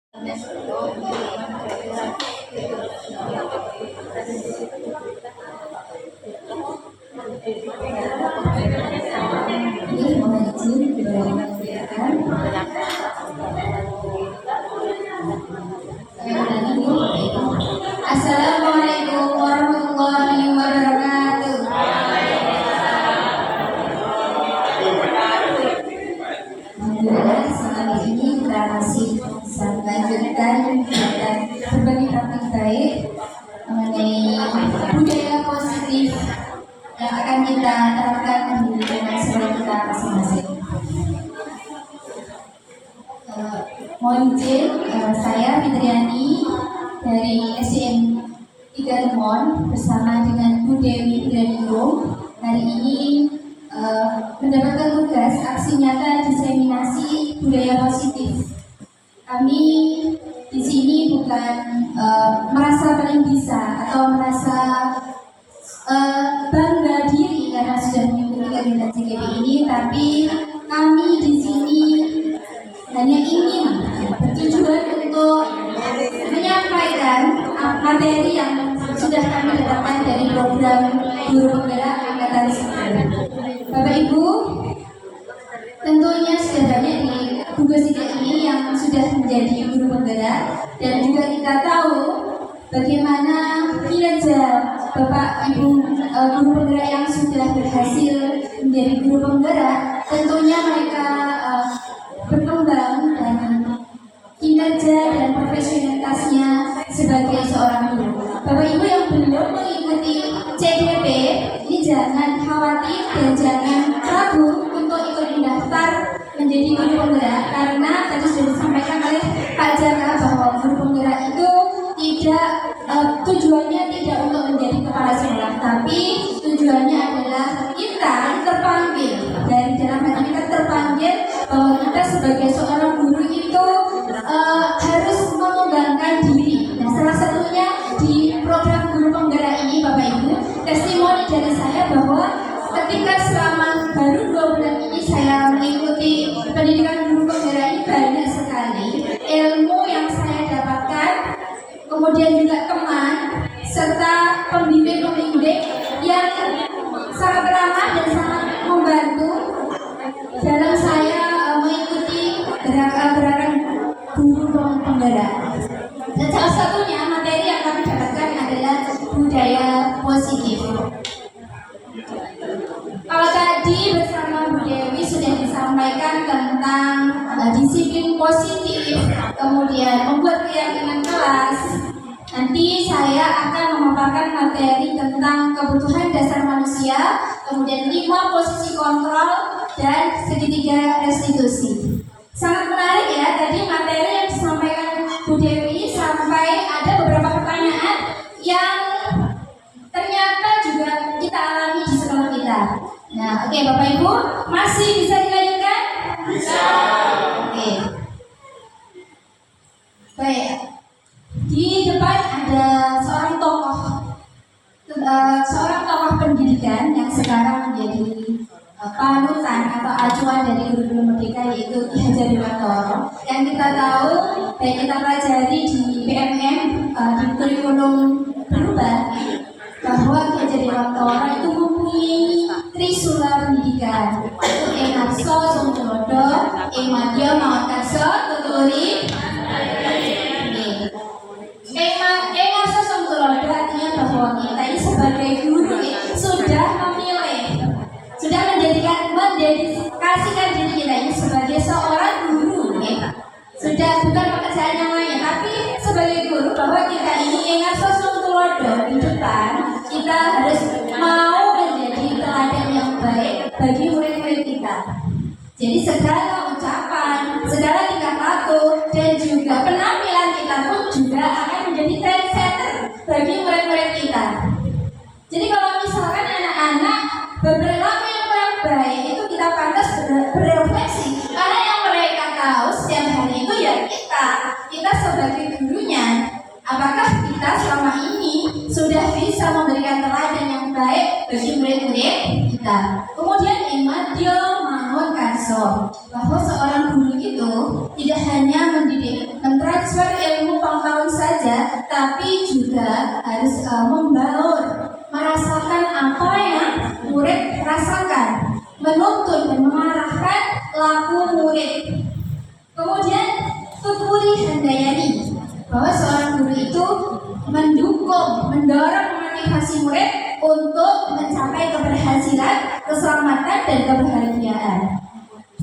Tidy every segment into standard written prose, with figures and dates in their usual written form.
Assalamualaikum warahmatullahi wabarakatuh. Alhamdulillah, selama ini kita masih bisa melanjutkan dan berbagi praktik baik mengenai budaya positif yang akan kita terapkan di lingkungan sekolah kita masing-masing. Mohon izin, saya Fitriani dari SDN 3 Remon bersama dengan Bu Dewi Indraningrum hari ini mendapatkan tugas aksi nyata diseminasi budaya positif. Kami di sini bukan merasa paling bisa atau merasa bangga diri karena sudah mengikuti kegiatan CGP ini, tapi kami di sini hanya ingin bertujuan untuk menyampaikan materi yang sudah kami dapatkan dari program Guru Penggerak Angkatan 10. Bapak Ibu, tentunya sudah banyak di tugas ini yang sudah menjadi guru penggerak, dan juga kita tahu bagaimana kinerja Bapak Ibu guru penggerak yang sudah berhasil menjadi guru penggerak. Tentunya mereka berkembang dan kinerja dan profesionalitasnya sebagai seorang guru. Bapak Ibu yang belum mengikuti CGP ini jangan khawatir dan jangan ragu untuk ikut mendaftar menjadi guru penggerak, karena tadi sudah disampaikan oleh Pak Jaka bahwa guru penggerak itu tidak tujuannya tidak untuk menjadi kepala sekolah, tapi tujuannya adalah kita terpanggil, dari dalam hati kita terpanggil bahwa kita sebagai seorang guru itu harus mengembangkan diri. Nah, salah satunya di program guru penggerak ini, Bapak Ibu, testimoni dari saya bahwa ketika selama baru 2 bulan ini saya mengikuti pendidikan guru penggerak ini, banyak sekali ilmu yang saya dapatkan, kemudian juga teman serta pembimbing-pembimbing yang sangat ramah dan sangat membantu dalam saya mengikuti gerakan guru penggerak. Dan salah satunya materi yang kami dapatkan adalah budaya positif. Kalau tadi bersama Bu Dewi sudah disampaikan tentang disiplin positif, kemudian membuat keyakinan kelas. Nanti saya akan memaparkan materi tentang kebutuhan dasar manusia, kemudian 5 posisi kontrol, dan segitiga restitusi. Sangat menarik ya, tadi materi yang disampaikan Bu Dewi sampai ada beberapa pertanyaan yang ternyata juga kita alami di sekolah kita. Nah, oke, Bapak Ibu, masih bisa dilanjutkan? Bisa. Oke. Baik. Di depan ada seorang tokoh pendidikan yang sekarang menjadi panutan atau acuan dari guru-guru merdeka, yaitu Ki Hajar Dewantara. Yang kita tahu dan kita pelajari di PMM di kurikulum berubah bahwa Ki Hajar Dewantara itu mempunyai trisula pendidikan, yaitu Ing Arso Sungtulodo, Ing Madya Mawon Karso Tuturi. Ing Arso Sungtulodo artinya bahwa kita ini sebagai guru sudah memilih, sudah mendedikasikan diri kita ini sebagai seorang guru, sudah bukan pekerjaan yang lain, tapi sebagai guru bahwa kita ini ingat Sungtulodo di depan, kita harus mau menjadi teladan yang baik bagi murid-murid kita. Jadi segala ucapan, segala tingkah laku, dan juga penampilan kita pun juga akan menjadi trendsetter bagi murid-murid kita. Jadi kalau misalkan anak-anak berperilaku yang kurang baik, itu kita pantas berefleksi, karena yang mereka tahu setiap hari itu ya kita sebagai gurunya. Apakah kita selama ini sudah bisa memberikan teladan yang baik bagi murid-murid kita? Kemudian Ing Madya Mawon Karso, bahwa seorang guru itu tidak hanya mendidik, mentransfer transfer ilmu pengetahuan saja, tapi juga harus membaur, merasakan apa yang murid rasakan, menuntun dan mengarahkan laku murid. Kemudian Tuturi Handayani, bahwa seorang guru itu mendukung, mendorong, memotivasi murid untuk mencapai keberhasilan, keselamatan, dan kebahagiaan.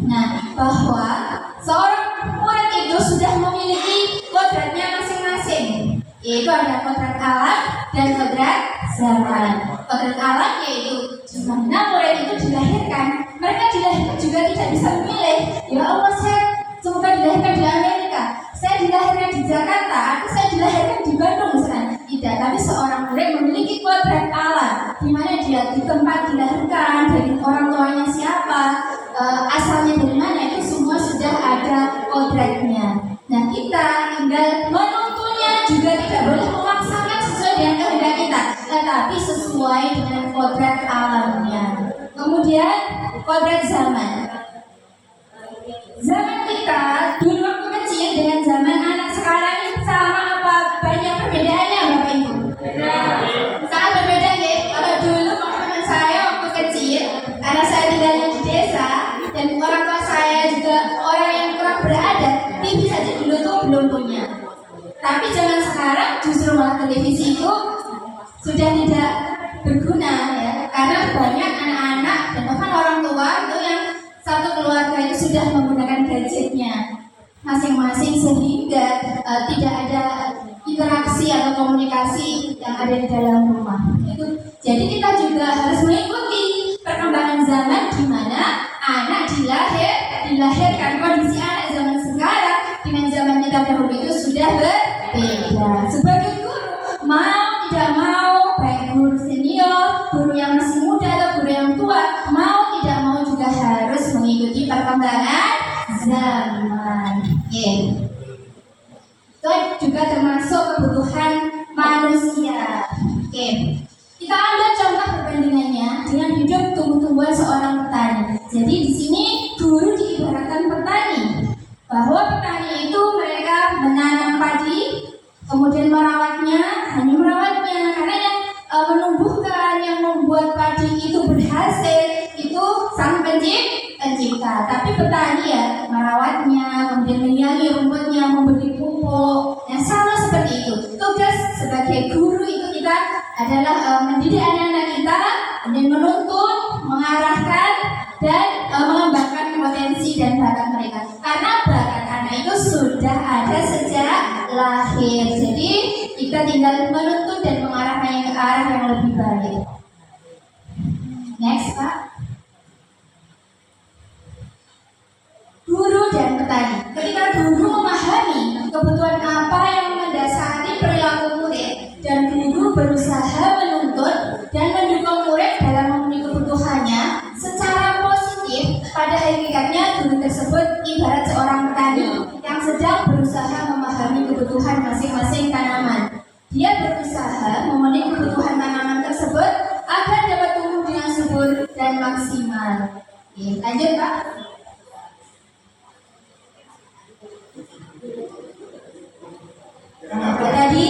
Nah, bahwa seorang murid itu sudah memiliki kodratnya masing-masing, yaitu ada kodrat alam dan kodrat zaman. Kodrat alam yaitu dimana murid itu dilahirkan, mereka dilahirkan juga tidak bisa memilih. Ya Allah, saya semoga dilahirkan di Amerika, saya dilahirkan di Jakarta, atau saya dilahirkan di Bandung misalnya. Tidak, tapi seorang murid memiliki kodrat alam, di mana dia di tempat dilahirkan, dari orang tuanya siapa, asalnya dari mana, itu semua sudah ada kodratnya. Nah, kita tinggal menuntunnya, juga tidak boleh memaksakan sesuai dengan kehendak kita, tetapi sesuai dengan kodrat alamnya. Kemudian kodrat zaman. Zaman kita dulu waktu kecil dengan zaman anak sekarang ini sama apa banyak perbedaannya, Bapak Ibu? Sangat berbeda ya. Kalau dulu teman saya waktu kecil, karena saya tinggalnya di desa dan orang tua saya juga orang yang kurang berada, TV saja dulu tuh belum punya. Tapi zaman sekarang justru malah televisi itu sudah tidak berguna ya, karena banyak anak-anak dan bahkan orang tua itu yang satu keluarga itu sudah menggunakan gadgetnya masing-masing, sehingga tidak ada interaksi atau komunikasi yang ada di dalam rumah. Jadi kita juga harus mengikuti perkembangan zaman, di mana anak dilahirkan. Kondisi anak zaman sekarang dengan zaman kita dahulu itu sudah berbeda. Sebagai guru, mau tidak mau, baik guru senior, guru yang masih muda atau guru yang tua, mau tidak mau juga harus mengikuti perkembangan zaman. Itu juga termasuk kebutuhan manusia. Kita ambil contoh perbandingannya dengan hidup tumbuh-tumbuhan seorang petani. Jadi di sini guru diibaratkan petani, bahwa petani itu mereka menanam padi, kemudian merawatnya, hanya merawatnya, karena yang menumbuhkan, yang membuat padi itu berhasil itu sang pencipta. Tapi petani ya merawatnya, kemudian menyiangi rumputnya, memberi pupuk. Nah, sama seperti itu. Tugas sebagai guru itu kita adalah mendidik anak-anak kita, kemudian menuntun, mengarahkan, dan mengembangkan potensi dan bakat mereka. Karena bakat anak itu sudah ada sejak lahir. Jadi kita tinggal menuntun dan mengarahkannya ke arah yang lebih baik. Next, Pak. Guru dan petani. Ketika guru memahami kebutuhan apa yang mendasari perilaku murid, dan guru berusaha menuntun dan mendukung murid dalam memenuhi kebutuhannya secara positif, pada hakikatnya guru tersebut ibarat seorang petani yang sedang berusaha memahami kebutuhan masing-masing tanaman. Dia berusaha memenuhi kebutuhan tanaman tersebut agar dapat tumbuh dengan subur dan maksimal. Lanjut, Pak. Tadi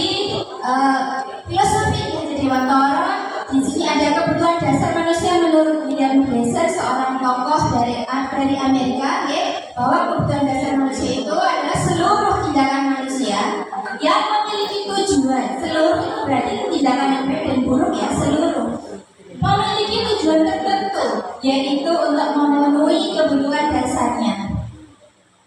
filosofi dari Dewantara, di sini ada kebutuhan dasar manusia menurut William Glasser, seorang tokoh dari Amerika, bahwa kebutuhan dasar manusia itu adalah seluruh tindakan manusia yang memiliki tujuan. Seluruh itu berarti tindakan yang baik dan buruk ya, seluruh memiliki tujuan tertentu, yaitu untuk memenuhi kebutuhan dasarnya.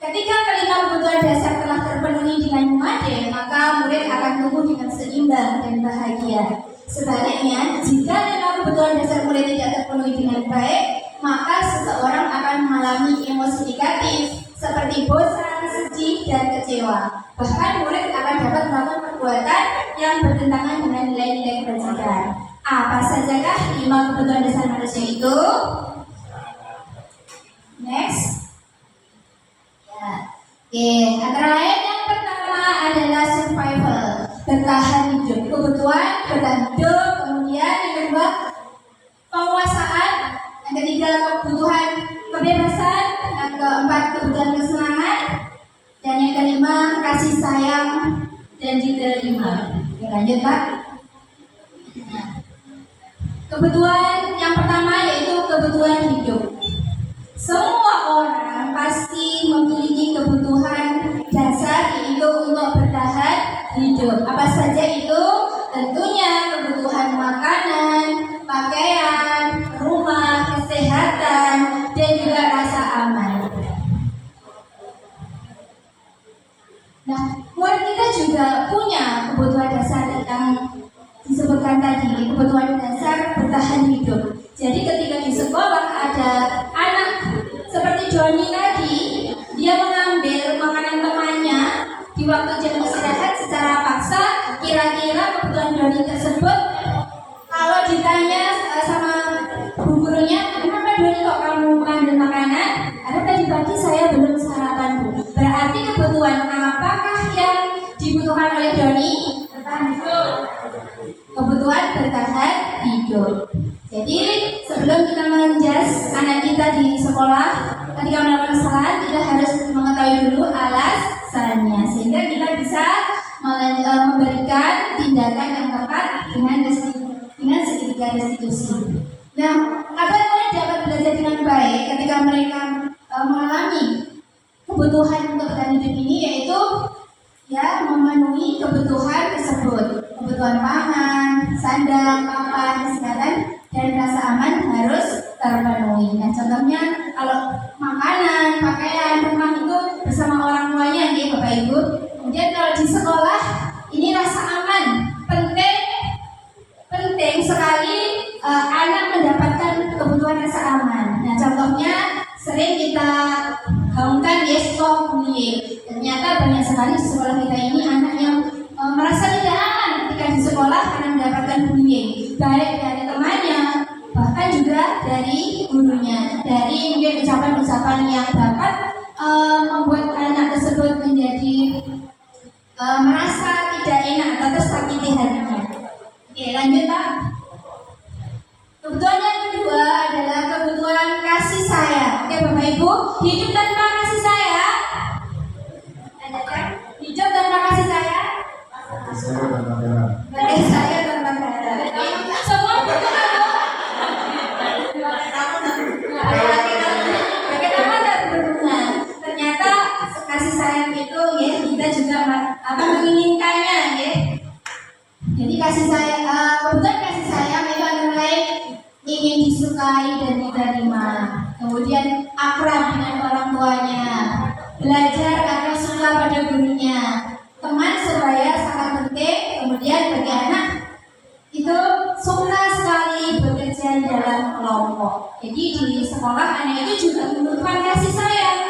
Ketika kelima kebutuhan dasar telah terpenuhi dengan memadai, maka murid akan tumbuh dengan seimbang dan bahagia. Sebaliknya, jika lima kebutuhan dasar murid tidak terpenuhi dengan baik, maka seseorang akan mengalami emosi negatif seperti bosan, sedih, dan kecewa. Bahkan murid akan dapat melakukan perbuatan yang bertentangan dengan nilai-nilai kebajikan. Apa sajakah lima kebutuhan dasar manusia itu? Next. Antara lain yang pertama adalah survival, bertahan hidup, kebutuhan bertahan hidup. Kemudian yang kedua penguasaan, yang ketiga kebutuhan kebebasan, yang keempat kebutuhan kesenangan, Dan yang kelima, kasih sayang dan diterima. Oke, lanjut Pak. Nah, kebutuhan yang pertama yaitu kebutuhan hidup. Semua orang pasti memiliki kebutuhan dasar yaitu untuk bertahan hidup. Apa saja itu? Tentunya kebutuhan makanan, pakaian, rumah, kesehatan, dan juga rasa aman. Nah, murid kita juga punya kebutuhan dasar yang disebutkan tadi, kebutuhan dasar bertahan hidup. Jadi ketika di sekolah ada anak seperti Joni tadi, dia mengambil makanan temannya di waktu jam istirahat secara paksa. Kira-kira kebutuhan Joni tersebut, kalau ditanya sama bu gurunya, kenapa Joni kok kamu mengambil makanan? Karena tadi pagi saya belum sarapan Bu. Berarti kebutuhan apakah yang dibutuhkan oleh Joni? Kebutuhan bertahan hidup. Jadi sebelum kita menjas anak kita di sekolah, ketika melakukan kesalahan kita harus mengetahui dulu alasannya sehingga kita bisa memberikan tindakan yang tepat dengan segitiga restitusi. Nah, agar mereka dapat belajar dengan baik ketika mereka mengalami kebutuhan untuk bertahan hidup ini, yaitu ya memenuhi kebutuhan tersebut. Kebutuhan pangan, sandang, papan, kesehatan, dan rasa aman harus terpenuhi. Nah, contohnya kalau makanan, pakaian, rumah itu bersama orang tuanya, nih Bapak Ibu. Kemudian kalau di sekolah ini rasa aman penting sekali anak mendapatkan kebutuhan rasa aman. Nah, contohnya sering kita gaungkan stop bullying. Ternyata banyak sekali di sekolah kita ini anak yang merasa tidak aman ketika di sekolah karena mendapatkan bullying, baik dari temannya, bahkan juga dari gurunya, dari mungkin ucapan-ucapan yang dapat membuat anak tersebut menjadi merasa tidak enak atau tersakiti hatinya. Oke, lanjut Pak. Kebutuhan yang kedua adalah kebutuhan kasih sayang. Oke Bapak Ibu, hidup tanpa kasih sayang, hidup tanpa kasih sayang, bagi saya tanpa darah. Semua betul kan? Bagaimana tak berhubungan? Ternyata kasih sayang itu ya kita juga menginginkannya ya. Jadi kasih sayang, kebutuhan kasih sayang itu adalah lain ingin disukai dan diterima, kemudian akrab dengan orang tuanya, belajar karena suka pada gurunya, teman sebaya sangat penting. Kemudian bagi anak itu suka sekali bekerja dalam kelompok. Jadi di sekolah anak itu juga membutuhkan kasih sayang.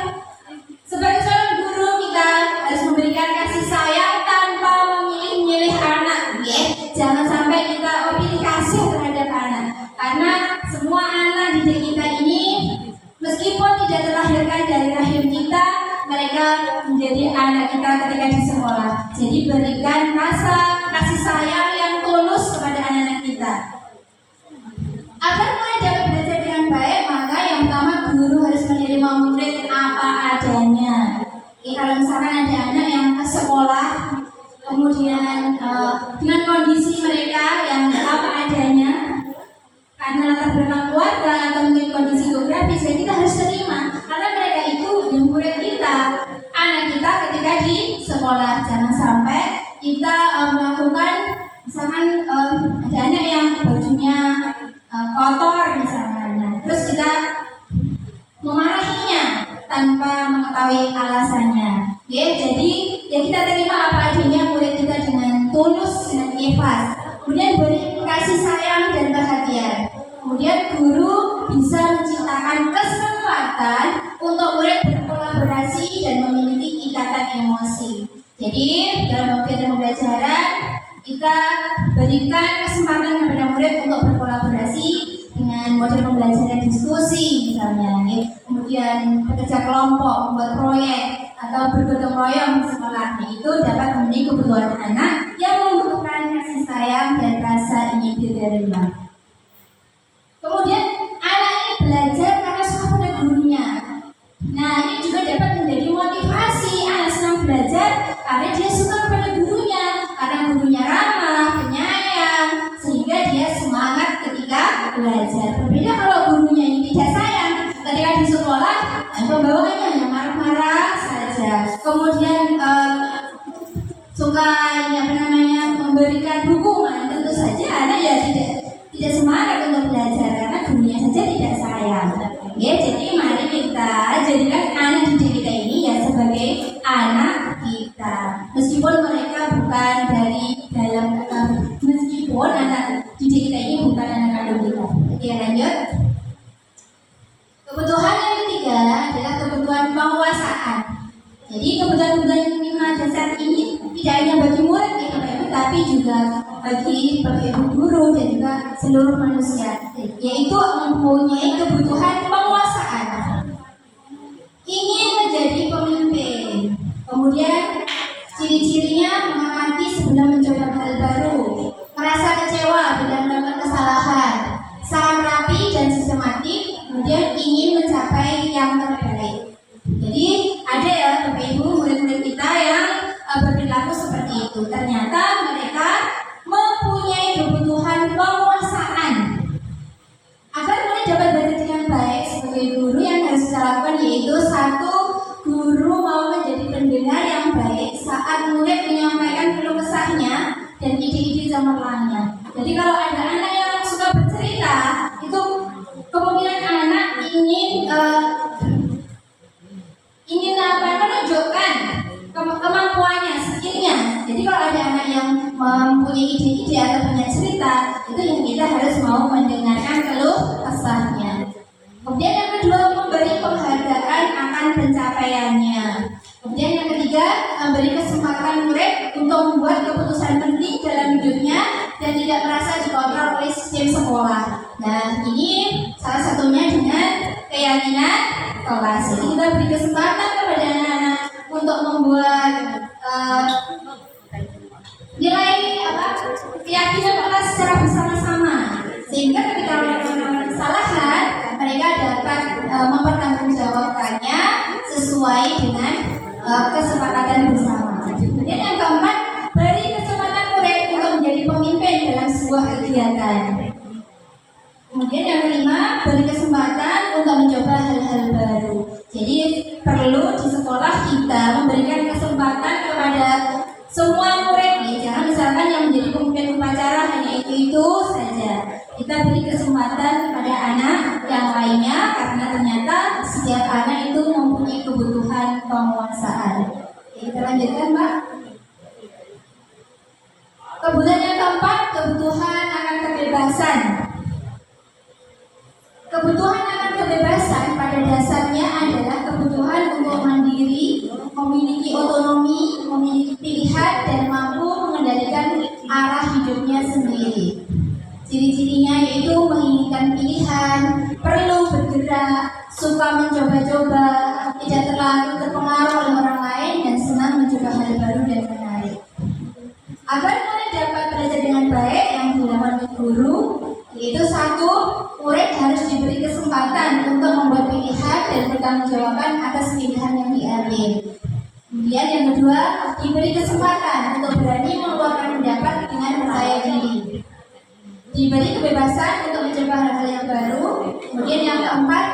Sebagai seorang guru kita harus memberikan kasih sayang tanpa memilih anak, ya. Jangan sampai kita pilih kasih terhadap anak, karena semua anak didik kita ini meskipun tidak terlahirkan dari rahim kita, mereka menjadi anak kita ketika di sekolah. Jadi berikan rasa kasih sayang yang tulus kepada anak-anak kita. Agar mereka dapat belajar dengan baik, maka yang pertama guru harus menerima murid apa adanya. Kalau misalkan ada anak yang ke sekolah, kemudian dengan kondisi mereka yang apa adanya, karena latar belakang keluarga atau mungkin kondisi geografis, ya kita harus terima, karena mereka itu murid kita, anak kita ketika di sekolah. Jangan sampai kita melakukan misalkan ada anak yang bajunya kotor misalnya, terus kita memarahinya tanpa mengetahui alasannya. Ya, jadi ya kita terima apa adanya murid kita dengan tulus, dengan ikhlas. Kemudian beri kasih sayang dan perhatian. Kemudian guru bisa menciptakan kesempatan untuk murid berkolaborasi dan memiliki ikatan emosi. Jadi dalam kegiatan pembelajaran kita berikan kesempatan kepada murid untuk berkolaborasi dengan model pembelajaran diskusi misalnya, ya. Kemudian bekerja kelompok, membuat proyek atau bergotong royong di sekolah. Itu dapat memenuhi kebutuhan anak yang membutuhkan kasih sayang dan rasa ingin diterima. Kemudian anak ini belajar karena suka pada gurunya. Nah, ini juga dapat menjadi motivasi anak suka ini apa namanya memberikan hukuman, tentu saja anak ya tidak semangat untuk belajar karena gurunya saja tidak sayang. Ya, jadi mari kita jadikan anak didik kita ini ya sebagai anak kita, meskipun mereka bukan dari dalam meskipun anak didik kita ini bukan anak kandung kita. Oke, lanjut. Kebutuhan yang ketiga adalah kebutuhan penguasaan. Jadi kebutuhan-kebutuhan yang 5 dasar ini tidak hanya bagi murid ya Bapak Ibu, tapi juga bagi Bapak Ibu guru dan juga seluruh manusia, yaitu mempunyai kebutuhan penguasaan, ingin menjadi pemimpin, kemudian ciri-cirinya mengamati sebelum mencoba hal baru, merasa kecewa bila melakukan kesalahan, sangat rapi dan sistematik, kemudian ingin mencapai yang terbaik. Jadi ada ya Bapak Ibu murid-murid kita yang berperilaku seperti itu. Ternyata mereka mempunyai kebutuhan penguasaan. Agar murid dapat belajar dengan baik, sebagai guru yang harus kita lakukan yaitu satu, guru mau menjadi pendengar yang baik saat murid menyampaikan keluh kesahnya dan ide-ide cemerlangnya. Jadi kalau ada anak yang suka bercerita, itu kemungkinan anak ingin menunjukkan kemampuannya, skillnya. Jadi kalau ada anak yang mempunyai ide-ide atau punya cerita, itu yang kita harus mau mendengarkan keluh kesahnya. Kemudian yang kedua, memberi penghargaan akan pencapaiannya. Kemudian yang ketiga, memberi kesempatan murid untuk membuat keputusan penting dalam hidupnya dan tidak merasa dikontrol oleh sistem sekolah. Nah, ini salah satunya dengan keyakinan kelas. Jadi kita beri kesempatan kepada anak-anak untuk membuat nilai keyakinan kelas secara bersama-sama, sehingga ketika mereka melakukan kesalahan mereka dapat mempertanggungjawabkannya sesuai dengan kesepakatan bersama. Kemudian yang keempat, beri kesempatan murid untuk menjadi pemimpin dalam sebuah kegiatan. Kemudian yang kelima, beri kesempatan untuk mencoba hal-hal baru. Jadi perlu di sekolah kita memberikan kesempatan kepada semua murid. Jangan misalkan yang menjadi pemimpin upacara hanya itu saja. Kita beri kesempatan kepada anak yang lainnya karena ternyata setiap anak itu mempunyai kebutuhan penguasaan. Oke, kita lanjutkan, Pak. Kebutuhan yang keempat, kebutuhan akan kebebasan. Kebutuhan akan kebebasan pada dasarnya adalah kebutuhan untuk mandiri, memiliki otonomi, memiliki pilihan, dan mampu mengendalikan arah hidupnya sendiri. Ciri-cirinya yaitu menginginkan pilihan, perlu bergerak, suka mencoba-coba, tidak terlalu terpengaruh oleh orang lain, dan senang mencoba hal baru dan menarik. Agar murid dapat belajar dengan baik yang dilakukan oleh guru, yaitu satu, murid harus diberi kesempatan untuk membuat pilihan dan bertanggungjawabkan atas pilihan yang diambil. Kemudian yang kedua, diberi kesempatan untuk berani mengeluarkan pendapat dengan percaya diri. Diberi kebebasan untuk mencoba hal-hal yang baru. Kemudian yang keempat,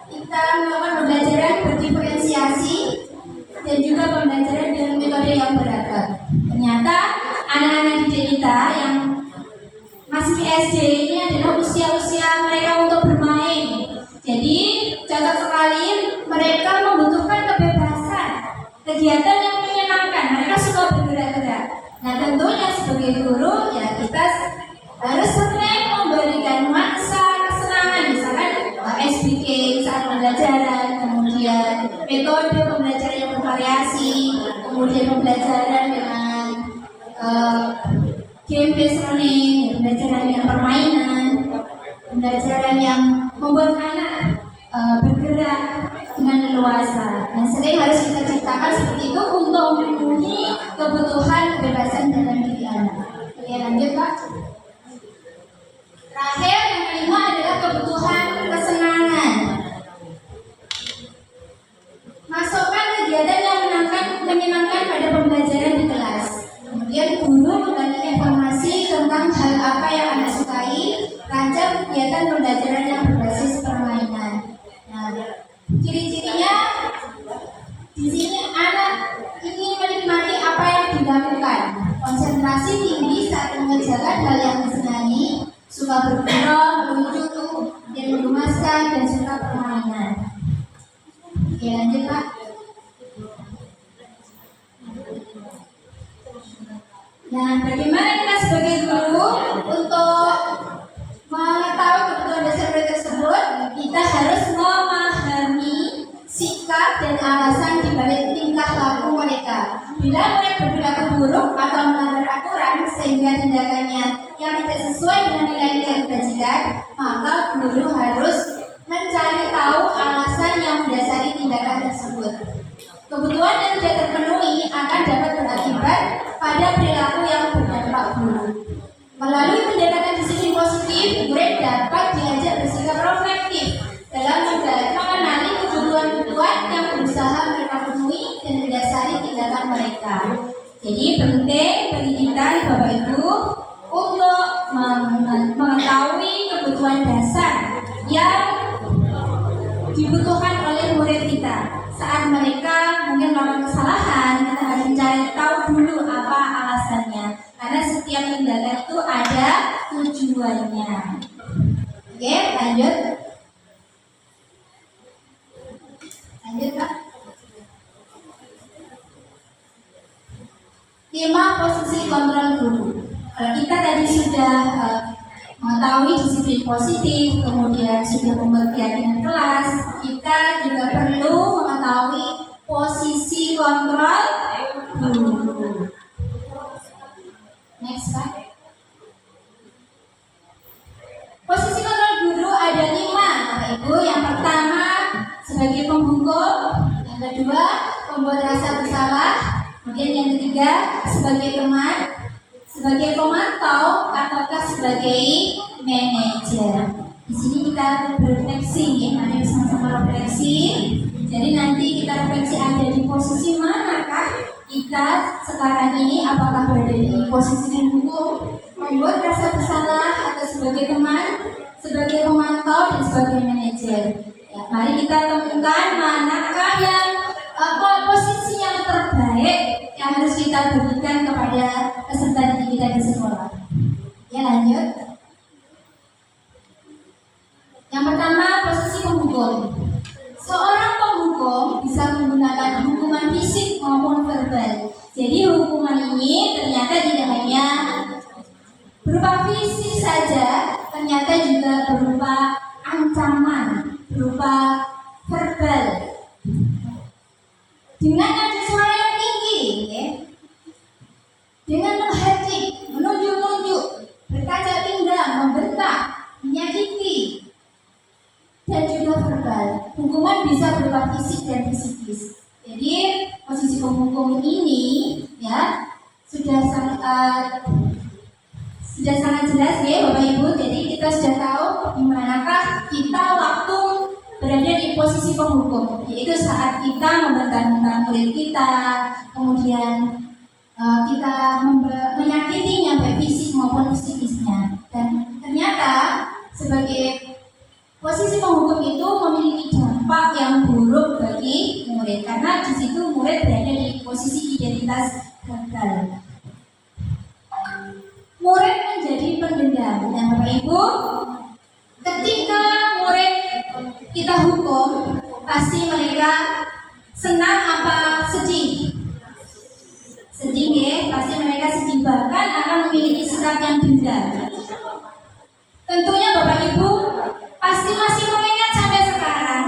kita melakukan pembelajaran berdiferensiasi dan juga pembelajaran dengan metode yang beragam. Ternyata anak-anak didik kita yang masih SD ini adalah usia-usia mereka untuk bermain. Jadi cocok sekali mereka membutuhkan kebebasan, kegiatan yang menyenangkan. Mereka suka bergerak-gerak. Nah tentunya sebagai guru ya kita harus sering memberikan masa kesenangan, misalkan SBK saat pembelajaran, kemudian metode pembelajaran yang bervariasi, kemudian pembelajaran dengan game-based learning, pembelajaran dengan permainan, pembelajaran yang membuat anak bergerak dengan leluasa. Nah, sering harus kita ciptakan seperti itu untuk memenuhi kebutuhan kebebasan dalam diri anak. Oke, lanjut Pak. Terakhir, yang kelima adalah kebutuhan kesenangan. Masukkan kegiatan yang menyenangkan pada pembelajaran di kelas. Kemudian guru membagi informasi tentang hal apa yang anak sukai, rancang kegiatan pembelajaran yang berbasis permainan. Nah, ciri-cirinya di sini anak ingin menikmati apa yang dilakukan. suka bergurau, lucu, dan menggemaskan, dan suka permainan. Oke, lanjut Pak. Nah, bagaimana kita sebagai guru untuk mengetahui kebutuhan dasar murid tersebut? Kita harus memahami sikap dan alasan dibalik tingkah laku mereka. Bila murid berperilaku buruk atau melanggar aturan sehingga tindakannya yang tidak sesuai dengan nilai-nilai kebajikan, maka guru harus mencari tahu alasan yang mendasari tindakan tersebut. Kebutuhan yang tidak terpenuhi akan dapat berakibat pada perilaku yang berdampak buruk. Melalui pendekatan disiplin positif, murid dapat diajak bersikap reflektif dalam mengenali kebutuhan-kebutuhan yang berusaha mereka penuhi dan mendasari tindakan mereka. Jadi penting bagi kita, Bapak Ibu, untuk mengetahui kebutuhan dasar yang dibutuhkan oleh murid kita. Saat mereka mungkin melakukan kesalahan, kita harus mencari tahu dulu apa alasannya. Karena setiap tindakan itu ada tujuannya. Oke, lanjut. Lanjut, Pak. 5 posisi kontrol guru. Kalau kita tadi sudah mengetahui disiplin positif, kemudian sudah membuat keyakinan kelas, kita juga perlu mengetahui posisi kontrol guru. Next, Pak. Posisi kontrol guru ada 5, Bapak Ibu. Yang pertama sebagai penghukum, yang kedua pembuat rasa bersalah, kemudian yang ketiga sebagai teman, sebagai pemantau, ataukah sebagai manajer. Di sini kita berefleksi, ya, mari sama-sama refleksi. Jadi nanti kita refleksi ada di posisi manakah kita sekarang ini, apakah berada di posisi penghukum, membuat rasa bersalah, atau sebagai teman, sebagai pemantau, dan sebagai manajer. Ya, mari kita temukan manakah yang posisi yang terbaik yang harus kita berikan kepada peserta didik kita di sekolah. Ya, lanjut. Yang pertama, posisi penghukum. Seorang penghukum bisa menggunakan hukuman fisik maupun verbal. Jadi hukuman ini ternyata tidak hanya berupa fisik saja, ternyata juga berupa ancaman, berupa verbal. Dengan nada suara yang tinggi, ya, dengan menghujat, menunjuk-nunjuk, berkaca pinggang, membentak, menyakiti, dan juga verbal. Hukuman bisa berupa fisik dan psikis. Jadi posisi penghukum ini, ya, sudah sangat jelas, ya, Bapak Ibu. Jadi kita sudah tahu di manakah kita waktu berada di posisi penghukum, yaitu saat kita membentak murid kita, kemudian kita menyakitinya baik fisik maupun psikisnya. Dan ternyata sebagai posisi penghukum itu memiliki dampak yang buruk bagi murid, karena di situ murid berada di posisi identitas gagal. Murid menjadi pendendam. Dan Bapak Ibu, ketika murid kita hukum, pasti mereka senang apa sedih? Sedih, ya, pasti mereka sedih, bahkan akan memiliki sikap yang dendam. Tentunya Bapak Ibu pasti masih mengingat sampai sekarang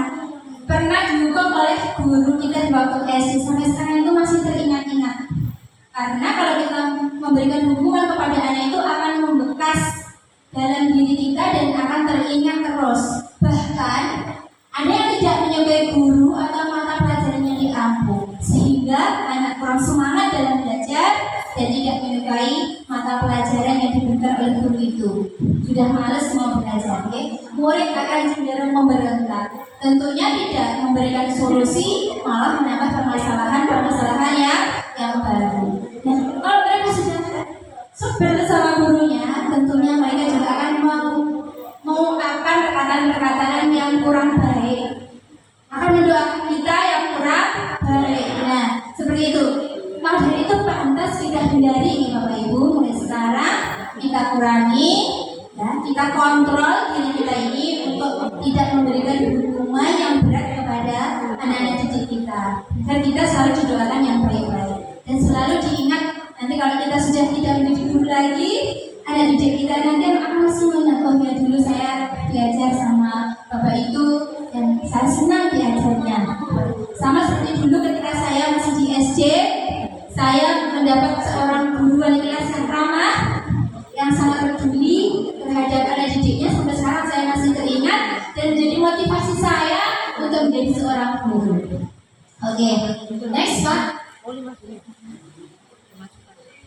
pernah dihukum oleh guru kita di waktu SD, sampai sekarang itu masih teringat-ingat. Karena kalau kita memberikan hukuman kepada anak itu akan membekas dalam diri kita dan akan teringat terus. Bahkan ada yang tidak menyukai guru atau mata pelajarannya diampu, sehingga anak kurang semangat dalam belajar dan tidak menyukai mata pelajaran yang diberikan oleh guru itu. Sudah malas mau belajar, ya? Murid akan cenderung memberontak. Tentunya tidak memberikan solusi, malah menambah permasalahan yang baru. Dan kalau mereka sudah sebel sama gurunya, tentunya mereka juga akan mengungkapkan perkataan-perkataan yang kurang baik, akan mendoakan kita yang kurang baik. Nah, seperti itu. Maka dari itu pantas kita hindari, Bapak Ibu, mulai sekarang kita kurangi, ya, kita kontrol diri kita ini untuk tidak memberikan hukuman yang berat kepada anak-anak didik kita. Dan kita selalu didoakan yang baik-baik. Dan selalu diingat nanti kalau kita sudah tidak menjadi guru lagi, anak didik kita nanti akan masih mengingat, oh ya dulu saya belajar sama bapak itu dan saya senang diajarnya. Sama seperti dulu ketika saya masih di SD, saya mendapat seorang guru wali kelas yang ramah, yang sangat peduli terhadap anak didiknya. Sampai sekarang saya masih teringat dan menjadi motivasi saya untuk menjadi seorang guru. Oke, next Pak.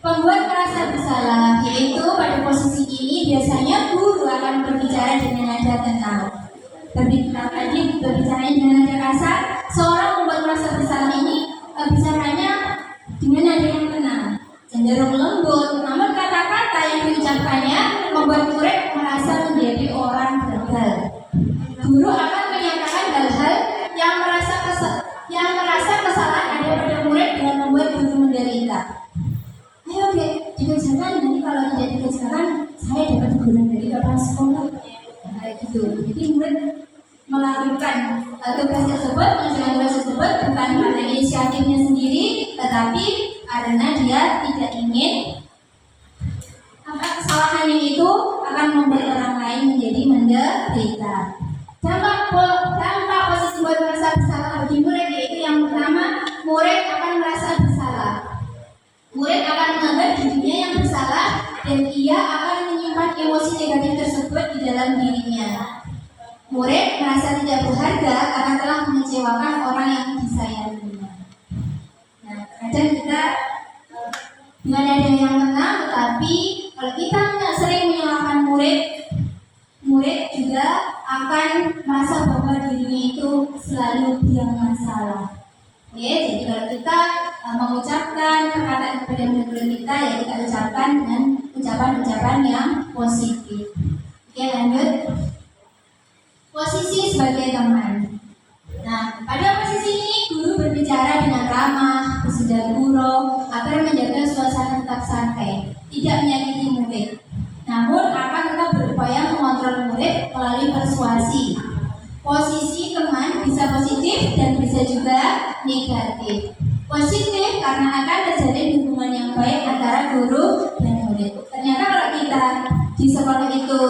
Pembuat merasa bersalah, yaitu pada posisi ini biasanya guru akan berbicara dengan nada tenang. Berbicara dengan nada kasar, seorang pembuat merasa bersalah ini bicaranya dengan nada yang tenang, cenderung lembut, namun kata-kata yang diucapkannya membuat murid merasa menjadi orang gagal. Guru akan menyatakan hal-hal yang merasa kesalahan ada pada murid dengan membuat guru menderita. Ayo dikerjakan, nanti kalau tidak dikerjakan saya dapat teguran dari kepala sekolah. Kayak gitu. Jadi murid melakukan tugas tersebut, mengerjakan tugas tersebut bukan karena inisiatifnya sendiri, tetapi karena dia tidak ingin kesalahannya itu akan membuat orang lain menjadi menderita. Dampak posisi buat merasa bersalah bagi murid yaitu yang pertama, murid akan merasa bersalah. Murid akan menganggap dirinya yang bersalah dan ia akan menyimpan emosi negatif tersebut di dalam dirinya. Murid merasa tidak berharga karena telah mengecewakan orang yang disayanginya. Nah, kadang kita dengan ada yang tenang, tetapi kalau kita sering menyalahkan murid juga akan merasa bahwa dirinya itu selalu yang masalah. Oke, jadi kalau kita mengucapkan perkataan kepada murid kita, ya kita ucapkan dengan ucapan-ucapan yang positif. Oke, lanjut. Posisi sebagai teman. Nah, pada posisi ini guru berbicara dengan ramah, bersenda gurau agar menjaga suasana tetap santai, tidak menyakiti murid. Namun akan tetap berupaya mengontrol murid melalui persuasi. Posisi teman bisa positif dan bisa juga negatif. Positif karena akan terjadi hubungan yang baik antara guru dan murid. Ternyata kalau kita di sekolah itu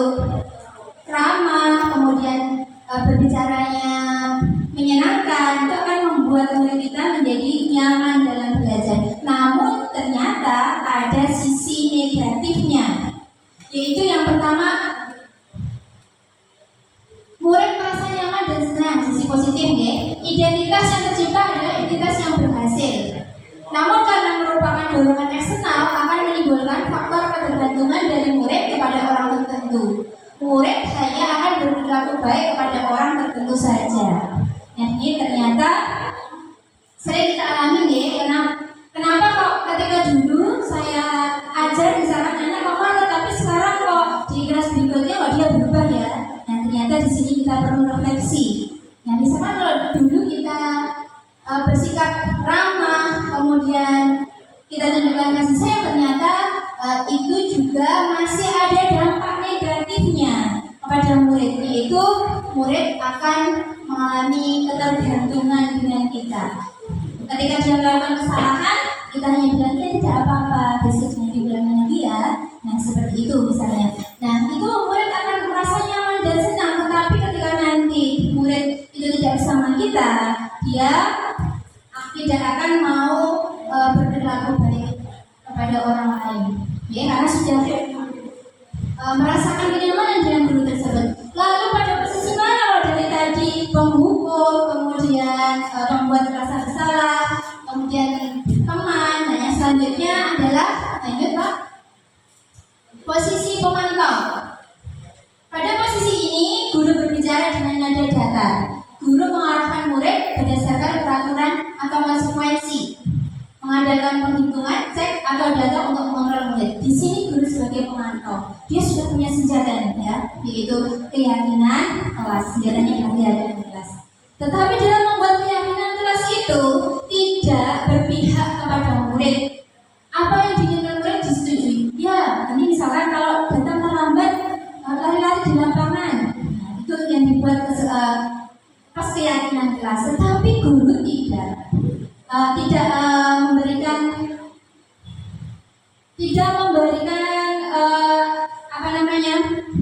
ramah, kemudian berbicaranya menyenangkan, itu akan membuat murid kita menjadi nyaman dalam belajar. Namun ternyata ada sisi negatifnya, yaitu yang pertama, murid merasa nyaman dan senang. Sisi positif ya, identitas yang tercipta adalah identitas yang berhasil. Namun karena merupakan dorongan eksternal akan menimbulkan faktor ketergantungan dari murid kepada orang tertentu. Murid hanya akan berperilaku baik kepada orang tertentu saja. Nah, ini ternyata sering kita alami ya. Kenapa kok ketika dulu saya ajar misalkan anak kok tapi sekarang kok di kelas berikutnya kok dia berubah ya. Nah, ternyata di sini kita perlu refleksi. Nah, misalkan kalau dulu kita bersikap ramah, kemudian kita tunjukkan kasih sayang, ternyata itu juga masih ada dampak negatifnya kepada murid, yaitu murid akan mengalami ketergantungan dengan kita. Ketika dia melakukan kesalahan, kita hanya bilang tidak apa-apa, besoknya diulangi lagi ya. Nah, seperti itu misalnya. Nah, itu murid akan merasa nyaman dan senang. Tetapi ketika nanti murid itu tidak bersama kita, dia tidak akan mau berperilaku baik kepada orang lain. Ya, karena sudah merasakan kenyamanan dengan guru tersebut. Lalu pada posisi mana kalau dari tadi penghukum, kemudian membuat merasa bersalah, kemudian teman, dan yang selanjutnya adalah lanjut Pak, posisi pemantau. Pada posisi ini guru berbicara dengan nada datar. Guru mengarahkan murid berdasarkan peraturan atau konsekuensi, mengadakan penghitungan, cek atau data untuk mengontrol murid. Di sini guru sebagai pemantau, dia sudah punya senjata ya, yaitu keyakinan kelas, senjatanya yang keyakinan kelas. Tetapi dalam membuat keyakinan kelas itu tidak berpihak kepada murid. Apa yang diinginkan murid disetujui. Ya, ini misalkan kalau datang terlambat, lari keyakinan kelas, tetapi guru memberikan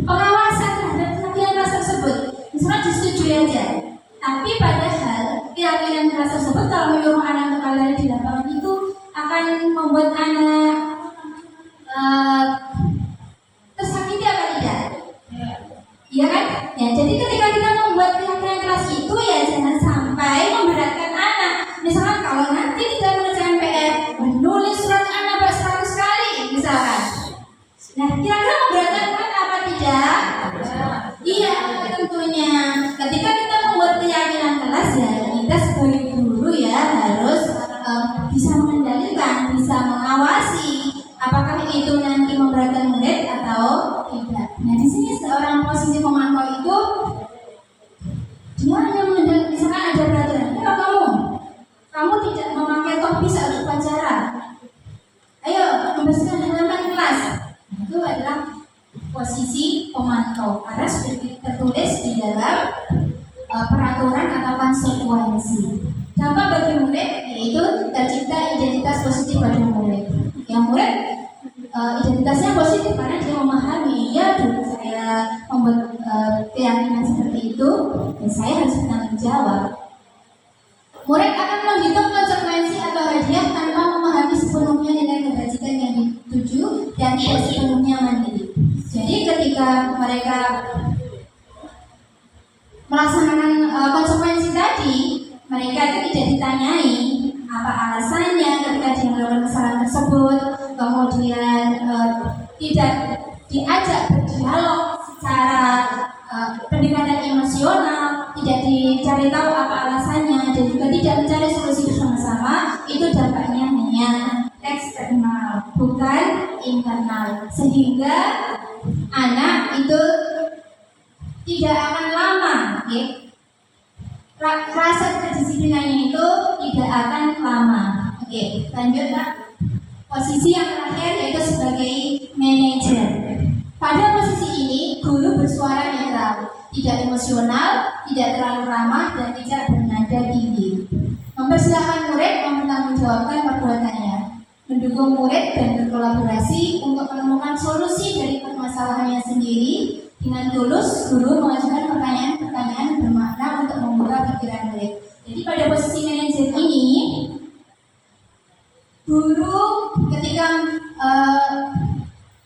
pengawasan terhadap keyakinan kelas tersebut. Misalnya disetujui aja, tapi padahal keyakinan kelas tersebut kalau menyuruh anak untuk lari di lapangan itu akan membuat anak tersakiti apa tidak? Iya kan? Ya, jadi ketika kita membuat keyakinan kelas itu ya jangan sampai memberatkan anak. Misalkan kalau nanti kita mengerjakan PR, menulis surat anak 100 kali misalkan. Nah, kira-kira memberatkan anak apa tidak? Iya, tentunya. Ketika kita membuat keyakinan kelas ya kita sebagai guru ya harus bisa mengendalikan, bisa mengawasi apakah itu nanti memberatkan murid atau tidak. Nah, di sini seorang posisi pemantau itu dia hanya mengendalikan, misalkan ada peraturan, kamu tidak memakai topi saat upacara. Ayo membersihkan halaman kelas. Itu adalah posisi pemantau karena sudah tertulis di dalam peraturan atau konsekuensi. Dampak bagi murid yaitu tercipta identitas positif pada murid. Yang murid identitasnya positif karena dia memahami, ya dulu saya membuat keyakinan seperti itu, dan saya harus bertanggung jawab. Murid akan menghitung konsekuensi atau hadiah tanpa memahami sepenuhnya nilai kebajikan yang dituju dan tidak sepenuhnya mandiri. Jadi ketika mereka melaksanakan konsekuensi tadi, mereka itu tidak ditanyai apa alasannya ketika dia melakukan kesalahan tersebut, kemudian tidak diajak berdialog secara pendekatan emosional, tidak dicari tahu apa alasannya, dan juga tidak mencari solusi bersama-sama. Itu dampaknya hanya eksternal, bukan internal, sehingga anak itu tidak akan lama, okay? Rasa kedisiplinannya itu tidak akan lama. Oke, lanjut Pak. Posisi yang terakhir yaitu sebagai manajer. Pada posisi ini guru bersuara netral, tidak emosional, tidak terlalu ramah, dan tidak bernada tinggi. Mempersilahkan murid mempertanggungjawabkan perbuatannya, mendukung murid dan berkolaborasi untuk menemukan solusi dari permasalahannya sendiri. Dengan tulus, guru mengajukan pertanyaan-pertanyaan bermakna untuk membuka pikiran murid. Jadi pada posisi manajer ini, guru ketika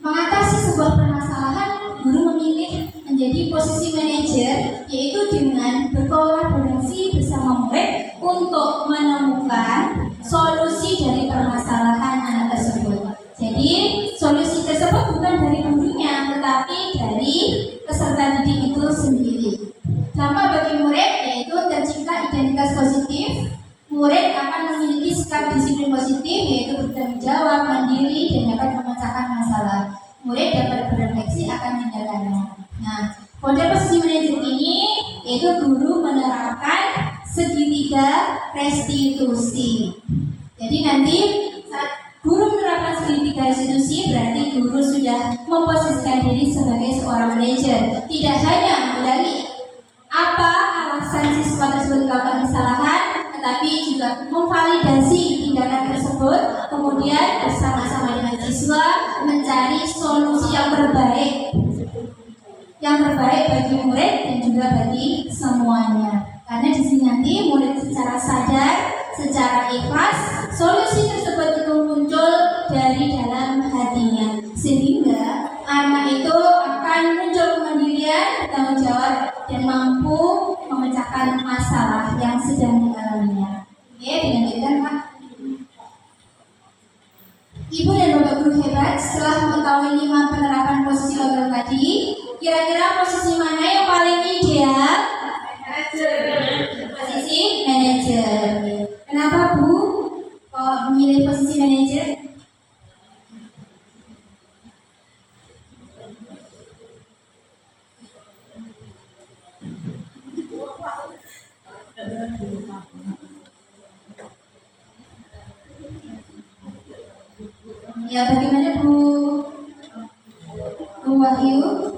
mengatasi sebuah permasalahan, guru memilih menjadi posisi manajer, yaitu dengan berkolaborasi bersama murid untuk menemukan solusi dari permasalahan anak tersebut. Jadi solusi tersebut bukan dari gurunya, tetapi dari peserta didik itu sendiri. Dampak bagi murid yaitu tercipta identitas positif. Murid akan memiliki sikap disiplin positif, yaitu bertanggung jawab, mandiri, dan dapat memecahkan masalah. Murid dapat berefleksi akan tindakannya. Nah, pada posisi manajer ini yaitu guru menerapkan segitiga restitusi. Jadi nanti saat guru menerapkan segitiga restitusi, berarti guru sudah memposisikan diri sebagai seorang manajer. Tidak hanya menggali apa alasan siswa tersebut melakukan kesalahan, tetapi juga memvalidasi tindakan tersebut, kemudian bersama-sama dengan siswa mencari solusi yang terbaik bagi murid dan juga bagi semuanya. Karena di sini nanti murid secara sadar, secara ikhlas, solusi tersebut itu muncul dari dalam hatinya, sehingga anak itu akan muncul kemandirian, bertanggung jawab, dan mampu memecahkan masalah yang sedang dialaminya. Oke, dilanjutkan Pak. Ibu dan Bapak guru hebat, setelah mengetahui 5 penerapan posisi logam tadi, kira-kira posisi mana yang paling ideal? Posisi manajer. Kenapa Bu kok memilih posisi manajer? Ya, bagaimana Bu Wahyu?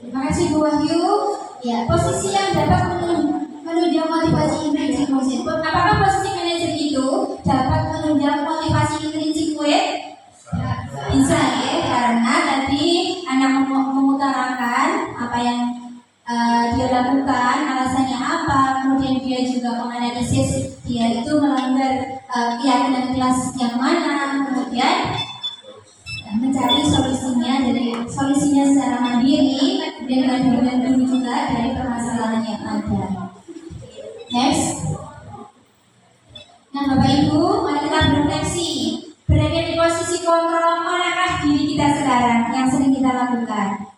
Terima kasih Bu Wahyu. Ya, posisi yang dapat menunjang motivasi intrinsik murid. Apakah posisi manajer itu dapat menunjang motivasi intrinsik murid? Bisa ya, karena tadi anak mengutarakan apa yang dia lakukan, alasannya apa, kemudian dia juga menganalisis dia itu melanggar keyakinan kelas yang mana, kemudian mencari solusinya secara mandiri dengan bimbingan guru juga dari permasalahan yang ada. Next. Nah Bapak Ibu, mari kita berefleksi. Berada di posisi kontrol manakah diri kita sekarang yang sering kita lakukan?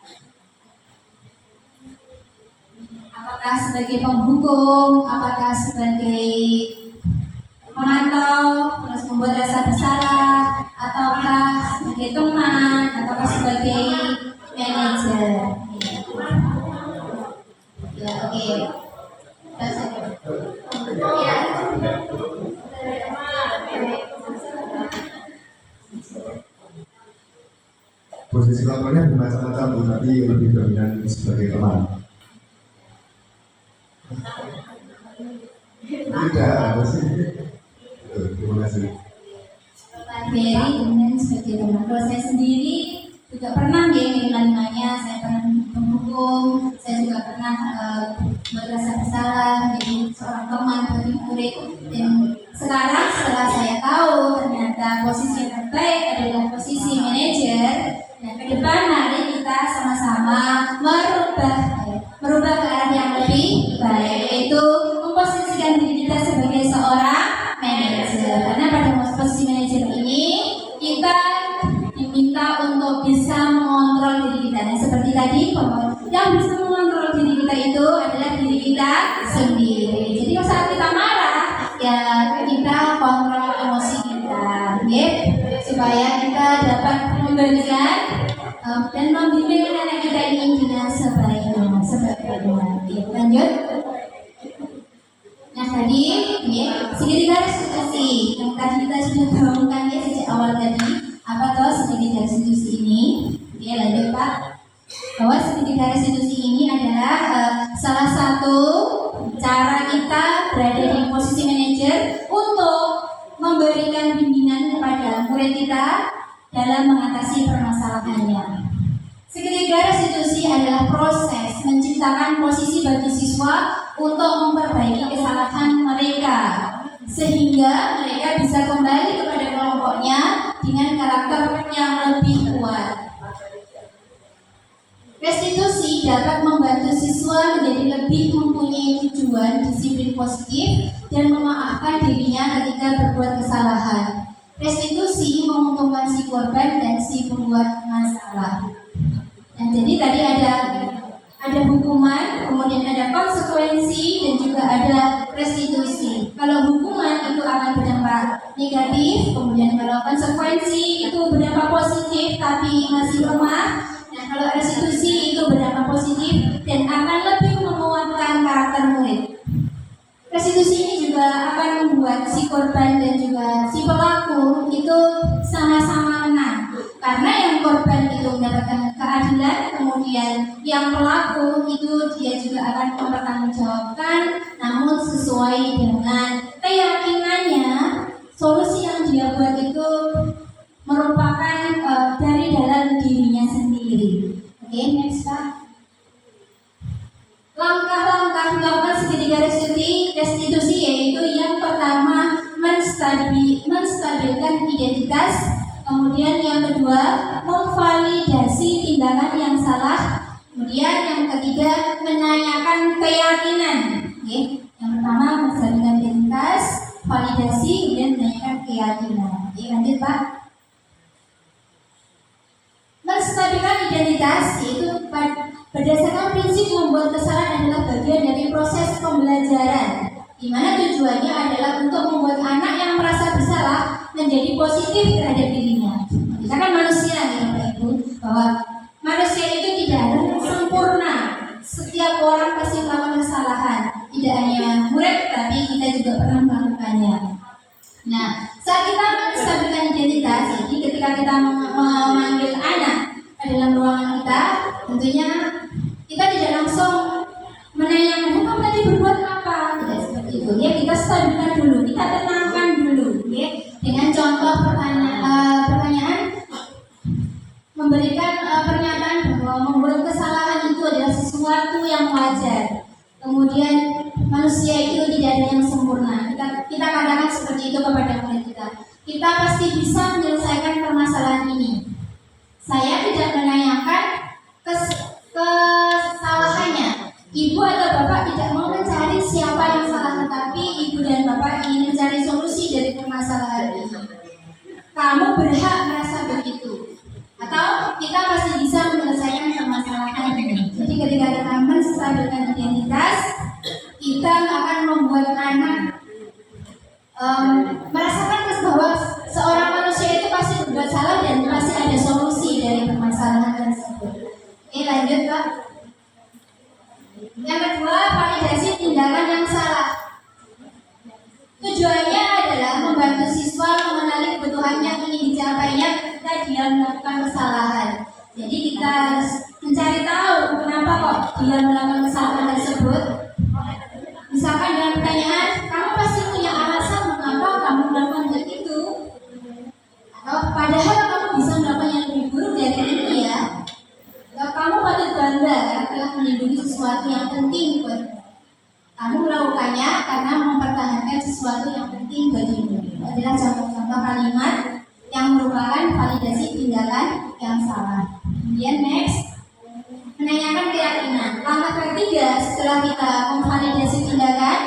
Apakah sebagai penghukum, apakah sebagai memantau, terus membuat rasa bersalah, ataukah sebagai teman, ataukah sebagai manajer? Ya, oke. Ya. Posisi kontrolnya bermacam-macam, tapi lebih dominan sebagai teman. Tidak, apa sih? Terima kasih. Very kemudian sebagai teman. Kalau saya sendiri juga pernah ya lima-limanya, saya pernah menghukum, saya juga pernah merasa bersalah jadi seorang teman bagi murid. Dan sekarang setelah saya tahu ternyata posisi yang terbaik adalah posisi manajer, dan ke depan mari kita sama-sama merubah ke arah yang lebih baik, yaitu memposisikan diri kita sebagai seorang manajer. Karena pada posisi manajer ini kita diminta untuk bisa mengontrol diri kita. Dan seperti tadi, yang bisa mengontrol diri kita itu adalah diri kita sendiri. Jadi saat kita marah, ya kita kontrol emosi kita, ya, supaya kita dapat memberikan dan membimbing anak kita ini dengan sebaik-baiknya. Ya, lanjut. Nah tadi, ya, segitiga restitusi yang tadi kita sudah gaungkan ya sejak awal tadi. Apa toh segitiga restitusi ini? Ya, lanjut Pak. Bahwa segitiga restitusi ini adalah salah satu cara kita berada di posisi manajer untuk memberikan bimbingan kepada murid kita dalam mengatasi permasalahannya. Segitiga restitusi adalah proses menciptakan posisi bagi siswa untuk memperbaiki kesalahan mereka, sehingga mereka bisa kembali kepada kelompoknya dengan karakter yang lebih kuat. Restitusi dapat membantu siswa menjadi lebih mempunyai tujuan disiplin positif dan memaafkan dirinya ketika berbuat kesalahan. Restitusi menguntungkan si korban dan si pembuat masalah. Nah, jadi tadi ada hukuman, kemudian ada konsekuensi, dan juga ada restitusi. Kalau hukuman itu akan berdampak negatif, kemudian kalau konsekuensi itu berdampak positif tapi masih lemah. Nah, kalau restitusi itu berdampak positif dan akan lebih menguatkan karakter murid. Restitusi ini juga akan membuat si korban dan juga si pelaku itu sama-sama menang. Karena yang korban itu mendapatkan keadilan, kemudian yang pelaku itu dia juga akan mempertanggungjawabkan, namun sesuai dengan keyakinannya, solusi yang dia buat itu merupakan dari dalam dirinya sendiri. Oke, next Pak. Langkah-langkah melakukan segitiga restitusi yaitu yang pertama menstabilkan identitas, kemudian yang kedua memvalidasi tindakan yang salah, kemudian yang ketiga menanyakan keyakinan. Oke, yang pertama menstabilkan identitas, validasi, kemudian menanyakan keyakinan. Oke, lanjut Pak. Menstabilkan identitas identitas, yaitu berdasarkan prinsip membuat kesalahan adalah bagian dari proses pembelajaran, di mana tujuannya adalah untuk membuat anak yang merasa bersalah menjadi positif terhadap dirinya. Kita kan manusia nih Bapak Ibu, bahwa manusia itu tidak ada yang sempurna. Setiap orang pasti melakukan kesalahan, tidak hanya murid, tapi kita juga pernah melakukannya. Nah, saat kita menstabilkan identitas, jadi ketika kita memanggil anak dalam ruangan kita, tentunya kita tidak langsung menanyakan kamu tadi berbuat apa, tidak seperti itu. Ya, kita stabilkan dulu, kita tenangkan dulu, ya, dengan contoh pertanyaan, memberikan pernyataan bahwa membuat kesalahan itu adalah sesuatu yang wajar. Kemudian manusia itu tidak ada yang sempurna. Kita katakan seperti itu kepada murid kita. Kita pasti bisa menyelesaikan permasalahan ini. Saya tidak menanyakan kesalahannya. Ibu atau bapak tidak mau mencari siapa yang salah, tetapi ibu dan bapak ingin mencari solusi dari permasalahan ini. Kamu berhak merasa begitu. Atau kita pasti bisa menyelesaikan permasalahan ini. Jadi ketika kita menstabilkan identitas, kita akan membuat anak merasakan bahwa seorang manusia itu pasti berbuat salah dan pasti ada solusi dari permasalahan tersebut. Oke, lanjut Pak. Yang kedua, validasi tindakan yang salah. Tujuannya adalah membantu siswa mengenali kebutuhan yang ingin dicapainya ketika dia melakukan kesalahan. Jadi kita harus mencari tahu kenapa kok dia melakukan kesalahan tersebut. Misalkan dengan pertanyaan, kamu pasti punya alasan mengapa kamu melakukan hal itu. Atau padahal kamu bisa melakukan yang lebih buruk dari ini ya. Atau kamu patut bangga karena telah melindungi sesuatu yang penting buat kamu melakukannya karena mempertahankan sesuatu yang penting bagimu. Itu adalah contoh-contoh kalimat yang merupakan validasi tindakan yang salah. Kemudian next, menanyakan keyakinan. Langkah ketiga setelah kita memvalidasi tindakan,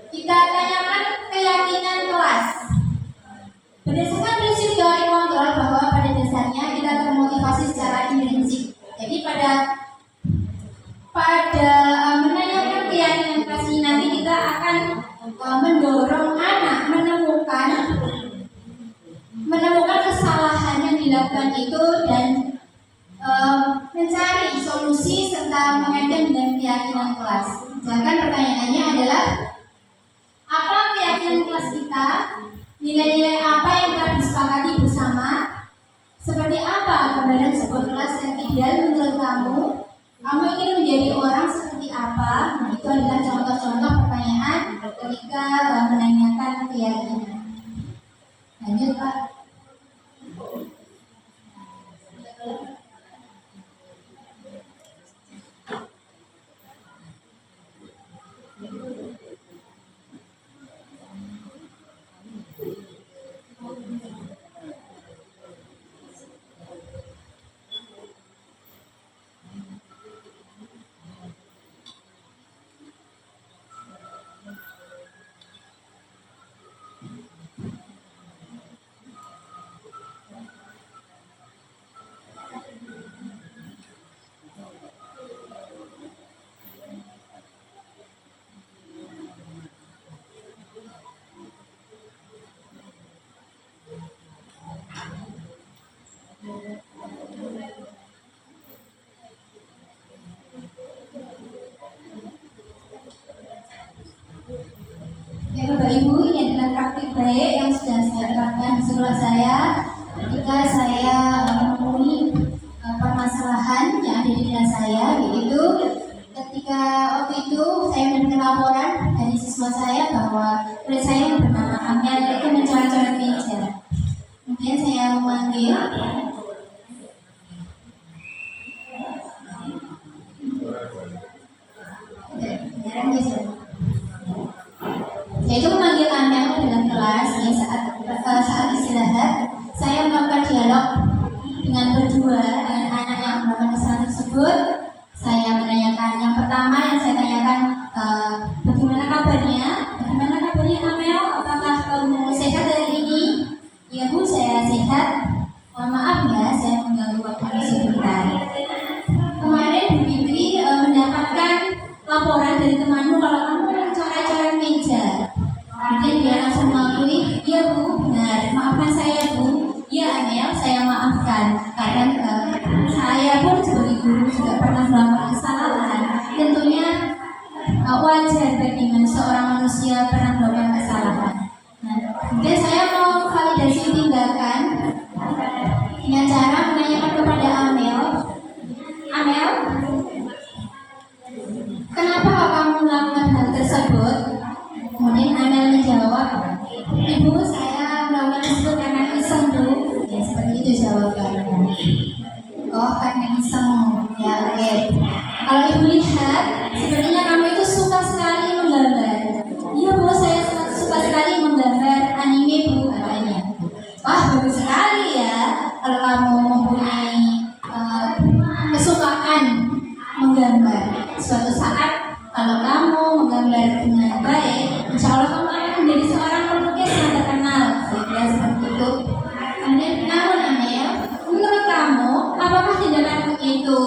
kita tanyakan keyakinan kelas. Berdasarkan prinsip teori kontrol bahwa pada dasarnya kita termotivasi secara intrinsik. Jadi pada menanyakan keyakinan kelas ini nanti kita akan mendorong anak menemukan kesalahan yang dilakukan itu dan mencari solusi serta mengaitkan dengan keyakinan kelas. Sedangkan pertanyaannya adalah apa keyakinan kelas kita, nilai-nilai apa yang telah disepakati bersama, seperti apa gambaran sebuah kelas yang ideal menurut kamu, kamu ingin menjadi orang seperti apa. Nah, itu adalah contoh-contoh pertanyaan ketika menanyakan keyakinan. Lanjut Pak. Ya Bapak Ibu, ini adalah praktik baik yang sudah saya terapkan di sekolah saya ketika saya menemui permasalahan yang ada di kelas saya, yaitu ketika waktu itu saya mendengar laporan dari siswa saya bahwa murid saya yang bernama Amel itu mencoret-coret meja. Kemudian saya memanggil yaitu memanggil Amel dalam kelas. Ya, saat istirahat saya melakukan dialog dengan berdua dengan anak yang melakukan kesalahan tersebut. Saya menanyakan, yang pertama yang saya tanyakan, bagaimana kabarnya Amel, apakah kamu sehat hari ini? Ya Bu, saya sehat. Mohon maaf ya, saya mengganggu waktu sebentar. guru juga pernah melakukan kesalahan, tentunya wajar bagi seorang manusia pernah melakukan kesalahan. Nah, mungkin saya mau validasi tindakan dengan cara menanyakan kepada Amel. Amel, kenapa kamu melakukan hal tersebut? Kemudian Amel menjawab, Ibu, saya melakukan tersebut karena iseng dulu. Ya, seperti itu jawabannya. Oh, karena iseng. Ya, oke. Kalau Ibu lihat, sepertinya kamu itu suka sekali menggambar. Iya, Bu, saya suka sekali menggambar anime, Bu, katanya. Wah, bagus sekali ya kalau kamu mempunyai kesukaan menggambar. Suatu saat kalau kamu menggambar dengan baik, insya Allah kamu akan menjadi seorang pelukis yang terkenal. Ya, seperti itu. Kemudian, namun Amel, menurut kamu, apakah tindakanmu itu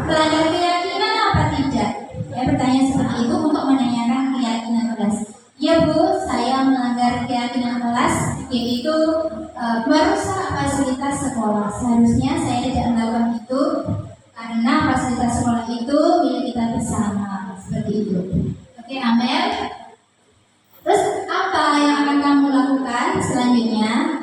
melanggar keyakinan apa tidak? Ya, bertanya seperti itu untuk menanyakan keyakinan kelas. Ya, Bu, saya melanggar keyakinan kelas, yaitu merusak fasilitas sekolah. Seharusnya saya tidak melakukan itu karena fasilitas sekolah itu milik kita bersama. Seperti itu. Oke, Amel. Terus apa yang akan kamu lakukan selanjutnya?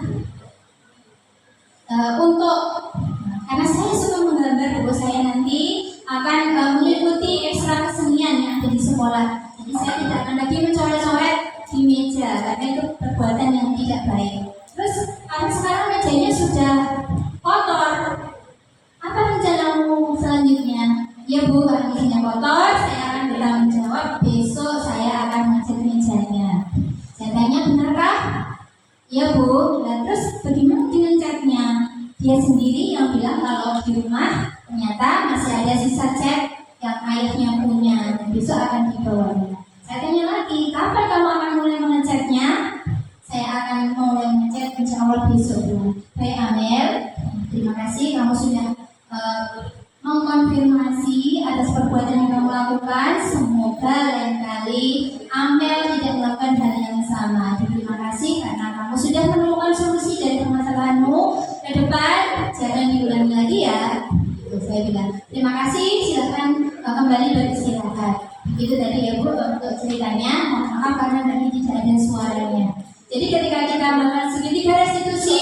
Karena saya suka menggambar, Bu, saya nanti akan mengikuti ekstra kesenian yang ada di sekolah. Jadi saya tidak akan lagi mencoret-coret di meja karena itu perbuatan yang tidak baik. Terus karena sekarang mejanya sudah kotor, apa rencanamu selanjutnya? Ya, Bu, karena mejanya kotor, saya akan bertanggung jawab. Besok saya akan mencat mejanya. Saya tanya, benarkah? Ya, Bu. Nah, terus bagaimana dengan catnya? Dia sendiri yang bilang kalau di rumah ternyata masih ada sisa cat yang ayahnya punya dan besok akan dibawanya. Saya tanya lagi, kapan kamu akan mulai mengecatnya? Saya akan mulai mengecat insya Allah besok. Baik, Amel, terima kasih kamu sudah mengkonfirmasi atas perbuatan yang kamu lakukan. Semoga lain kali Amel tidak melakukan hal yang sama. Terima kasih karena kamu sudah menemukan solusi dari permasalahanmu. Ke depan jangan diulangi lagi ya. Itu saya bilang. Terima kasih. Silakan kembali beristirahat. Itu tadi ya, Bu, untuk ceritanya. Mohon maaf karena tadi tidak ada suaranya. Jadi ketika kita melakukan segitiga restitusi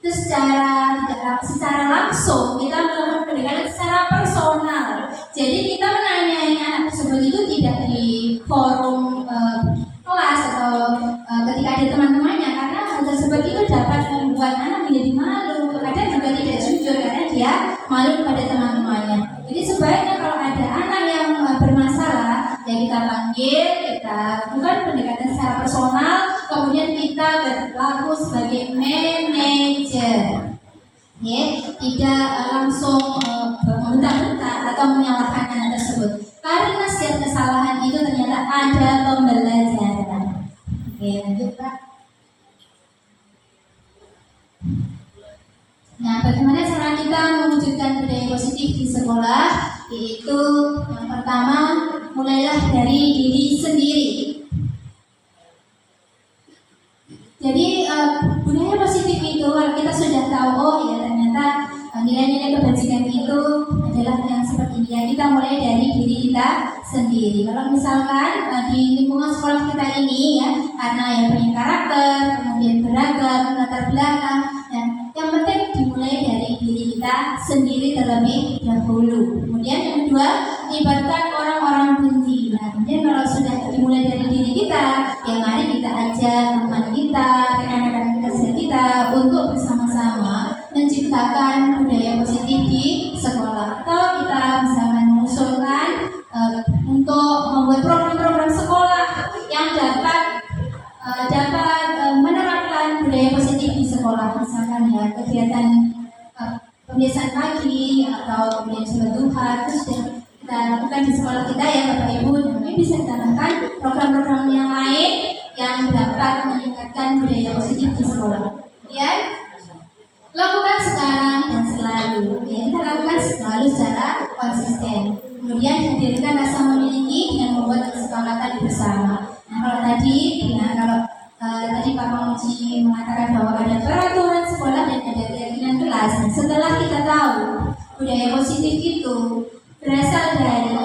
itu secara langsung kita melakukan pendekatan secara personal. Jadi kita menanyai anak tersebut itu tidak di forum kelas atau ketika ada teman-temannya, karena hal tersebut itu dapat membuat anak menjadi malu. Kadang juga tidak jujur karena dia malu kepada teman-temannya. Jadi sebaiknya kalau ada anak yang bermasalah, ya kita panggil, kita bukan pendekatan secara personal, kemudian kita berlaku sebagai manajer. Ya, tidak langsung membentak-bentak atau menyalahkan anak tersebut. Karena setiap kesalahan itu ternyata ada pembelajaran. Oke, lanjut, Pak. Nah, bagaimana cara kita mewujudkan budaya positif di sekolah? Yaitu yang pertama, mulailah dari diri sendiri. Jadi budaya positif itu kalau kita sudah tahu, oh ya ternyata nilai-nilai kebajikan itu adalah yang seperti ini. Ya, kita mulai dari diri kita sendiri. Kalau misalkan di lingkungan sekolah kita ini ya, karena yang punya karakter, kemudian beragam, latar belakang, dan yang penting dimulai dari diri kita sendiri terlebih dahulu. Kemudian yang kedua, libatkan orang-orang kunci. Nah, kemudian kalau sudah dimulai dari diri kita, ya mari kita ajak teman kita, rekan-rekan kerja kita untuk bersama-sama menciptakan budaya positif di sekolah. Atau kita bisa mengusulkan untuk membuat program-program sekolah yang dapat menerapkan budaya positif di sekolah. Misalkan ya kegiatan pembiasaan pagi atau kemudian sholat duha itu sudah kita lakukan di sekolah kita ya Bapak Ibu. Dan ini bisa ditambahkan program-program yang lain yang dapat meningkatkan budaya positif di sekolah. Kemudian lakukan sekarang dan selalu. Ya, kita lakukan selalu secara konsisten. Kemudian hadirkan rasa memiliki dengan membuat kesepakatan bersama. Nah, kalau tadi Pak Mamuji mengatakan bahwa ada peraturan sekolah dan ada keyakinan kelas. Nah, setelah kita tahu budaya positif itu berasal dari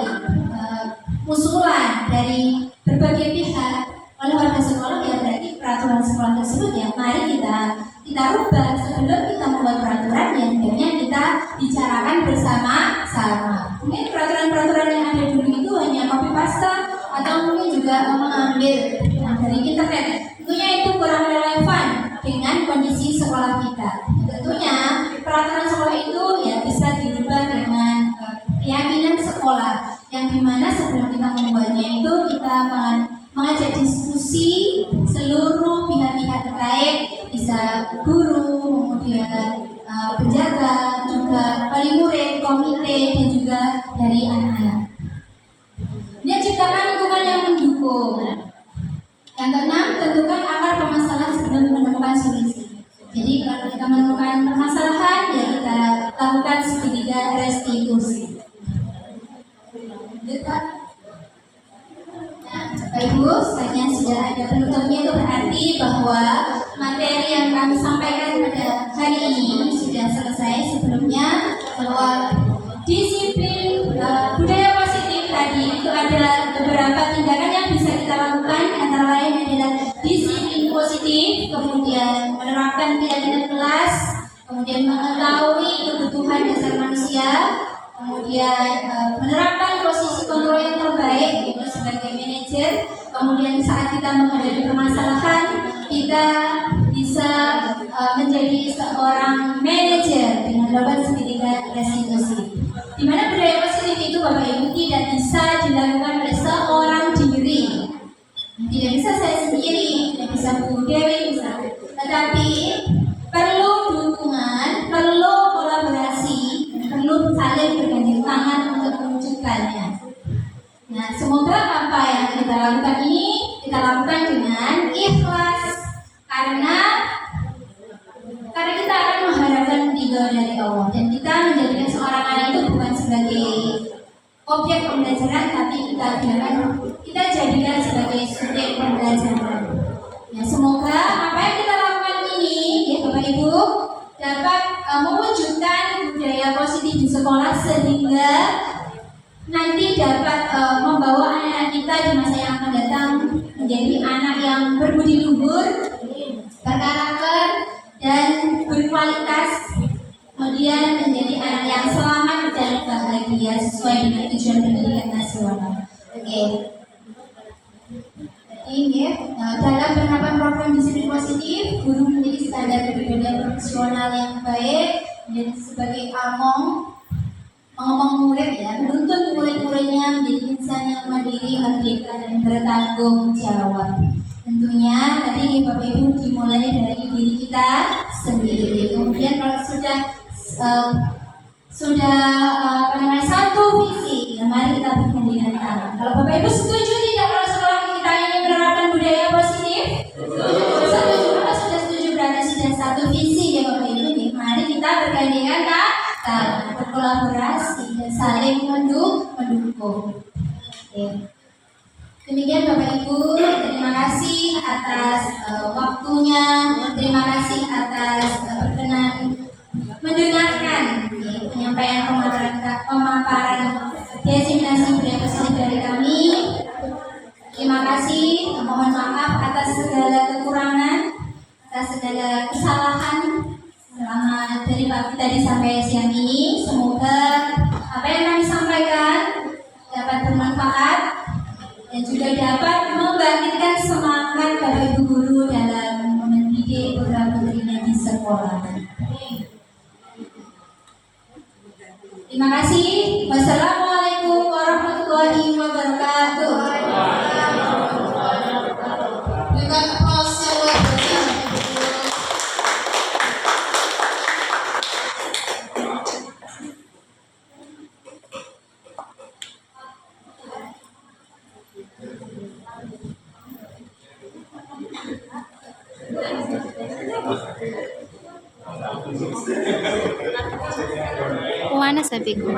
usulan dari berbagai pihak oleh warga sekolah, ya berarti peraturan sekolah tersebut ya mari kita rubah sebelum kita membuat peraturan yang hendaknya kita bicarakan bersama-sama. Mungkin peraturan-peraturan yang ada dulu itu hanya copy paste atau mungkin juga mengambil dari internet. Tentunya itu kurang relevan dengan kondisi sekolah kita. Tentunya peraturan sekolah itu ya bisa dirubah dengan keyakinan sekolah yang dimana sebelum kita membuatnya itu kita mengajak diskusi seluruh pihak-pihak terkait, bisa guru, kemudian penjaga, juga wali murid, komite, dan juga dari anak-anak. Dia ciptakan lingkungan yang mendukung. Yang keenam, tentukan akar permasalahan sebelum menemukan solusi. Jadi kalau kita menemukan permasalahan, ya kita lakukan segitiga restitusi. Bapak Ibu, sebenarnya sudah ada penutupnya, itu berarti bahwa materi yang kami sampaikan pada hari ini sudah selesai. Sebelumnya bahwa disiplin budaya positif tadi itu ada beberapa tindakan yang bisa kita lakukan, antara lain adalah disiplin positif, kemudian menerapkan keyakinan kelas, kemudian mengetahui kebutuhan dasar manusia, kemudian menerapkan posisi kontrol yang terbaik yaitu sebagai manajer. Kemudian saat kita menghadapi permasalahan, kita bisa menjadi seorang manajer dengan melakukan segitiga restitusi. Di mana budaya positif itu Bapak Ibu tidak bisa dilakukan oleh seorang diri, tidak bisa saya sendiri, tidak bisa Bu Dewi misalnya, tetapi perlu dukungan, perlu kolaborasi, perlu saling bergandengan tangan untuk mewujudkannya. Nah, semoga apa yang kita lakukan ini kita lakukan dengan ikhlas, karena kita akan mengharapkan ridho dari Allah, dan kita menjadikan seorang anak itu bukan sebagai objek pembelajaran, tapi kita jadikan sebagai subjek pembelajaran. Nah, semoga apa yang kita lakukan ini, ya Bapak Ibu, dapat mewujudkan budaya positif di sekolah sehingga nanti dapat membawa anak-anak kita di masa yang akan datang menjadi anak yang berbudi luhur, berkarakter, dan berkualitas, kemudian menjadi anak yang selamat dan bahagia sesuai dengan tujuan pendidikan nasional. Oke. Ini dalam penerapan program disiplin positif, guru menjadi standar kepribadian profesional yang baik dan sebagai mengomong murid ya, menuntut murid-muridnya menjadi insan yang mandiri, merdeka, dan bertanggung jawab. Tentunya tadi Bapak Ibu dimulai dari diri kita sendiri. Kemudian kalau sudah satu visi, ya mari kita bergandengan tangan. Kalau Bapak Ibu setuju tidak kalau sekolah kita ini menerapkan budaya positif? Setuju. Kalau sudah setuju berarti sudah satu visi ya Bapak Ibu. Mari kita bergandengan tangan, berkolaborasi dan saling mendukung. Demikian Bapak Ibu, terima kasih atas waktunya, terima kasih atas berkenan mendengarkan penyampaian pemaparan diseminasi budaya positif dari kami. Terima kasih, mohon maaf atas segala kekurangan, atas segala kesalahan selama dari pagi tadi sampai siang ini. Semoga apa yang kami sampaikan dapat bermanfaat dan juga dapat membangkitkan semangat Bapak Ibu guru dalam mendidik putra-putrinya di sekolah. Terima kasih. Wassalamualaikum warahmatullahi wabarakatuh. Dengan aplaus yang luar biasa. Kung ano sabi ko?